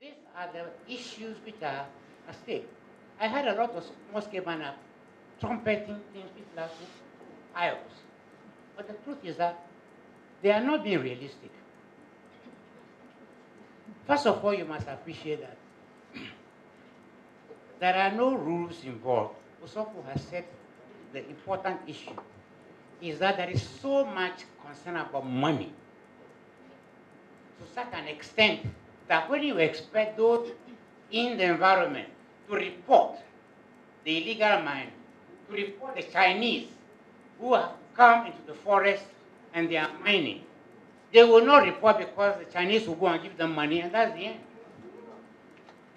These are the issues which are at stake. I had a lot of small-scale manner trumpeting things people are so IOs. But the truth is that they are not being realistic. First of all, you must appreciate that there are no rules involved. Osoko has said the important issue is that there is so much concern about money to such an extent that when you expect those in the environment to report the illegal mining, to report the Chinese who have come into the forest and they are mining, they will not report because the Chinese will go and give them money, and that's the end.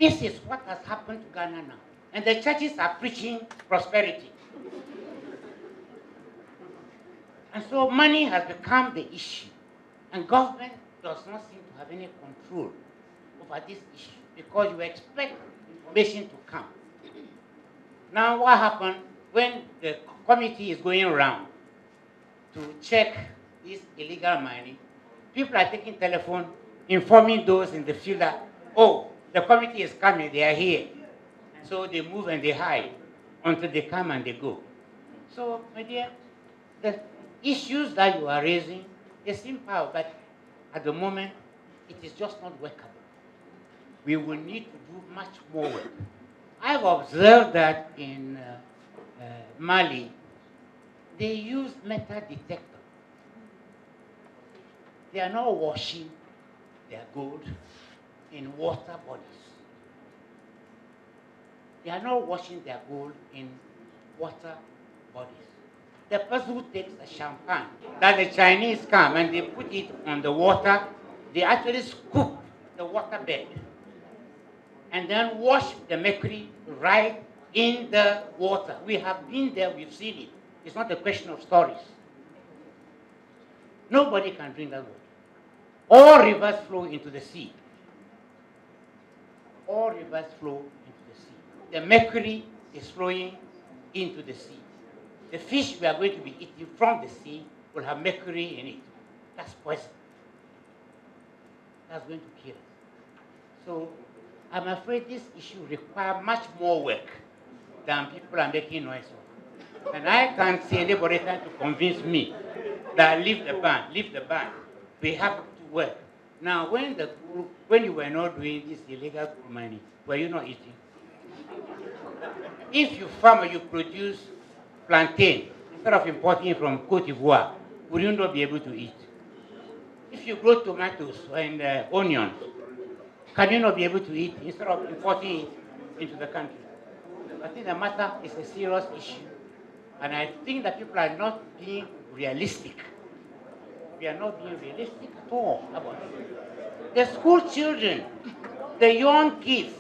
This is what has happened to Ghana now. And the churches are preaching prosperity. And so money has become the issue. And government does not seem to have any control over this issue because you expect information to come. Now what happened when the committee is going around to check this illegal mining? People are taking telephone, informing those in the field that, oh, the committee is coming, they are here. And so they move and they hide until they come and they go. So, my dear, the issues that you are raising, they seem powerful, but at the moment, it is just not workable. We will need to do much more work. I've observed that in Mali, they use metal detector. They are not washing their gold in water bodies. They are not washing their gold in water bodies. The person who takes the champagne that the Chinese come and they put it on the water, they actually scoop the water bed and then wash the mercury right in the water. We have been there, we've seen it. It's not a question of stories. Nobody can drink that water. All rivers flow into the sea. All rivers flow into the sea. The mercury is flowing into the sea. The fish we are going to be eating from the sea will have mercury in it. That's poison. That's going to kill us. So I'm afraid this issue requires much more work than people are making noise of. And I can't see anybody trying to convince me that leave the ban, leave the ban. We have to work. Now, when you were not doing this illegal mining, were you not eating? If you farm or you produce plantain instead of importing from Cote d'Ivoire, would you not be able to eat? If you grow tomatoes and onions, can you not be able to eat instead of importing it into the country? I think the matter is a serious issue. And I think that people are not being realistic. We are not being realistic at all about it. The school children, the young kids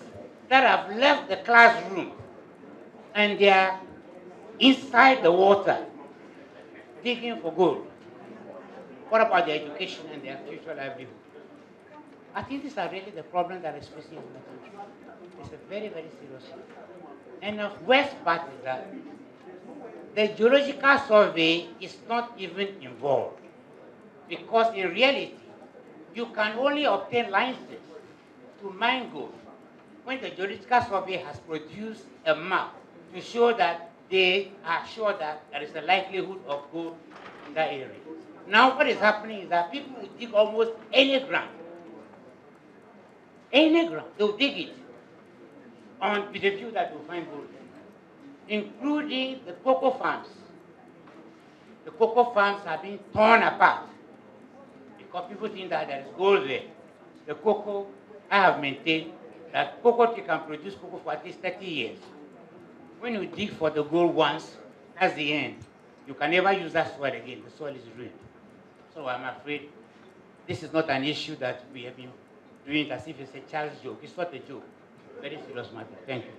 that have left the classroom and they are inside the water digging for gold. What about their education and their future livelihood? I think these are really the problems that is facing in the country. It's a very, very serious one. And the worst part is that the geological survey is not even involved. Because in reality, you can only obtain license to mine gold when the geological survey has produced a map to show that they are sure that there is a likelihood of gold in that area. Now what is happening is that people will dig almost any ground. Any ground, they'll dig it with the view that they'll find gold, including the cocoa farms. The cocoa farms are being torn apart because people think that there is gold there. The cocoa, I have maintained that cocoa tree can produce cocoa for at least 30 years. When you dig for the gold once, that's the end. You can never use that soil again. The soil is ruined. So I'm afraid this is not an issue that we have been doing as if it's a child's joke. It's not a joke. Very serious matter. Thank you.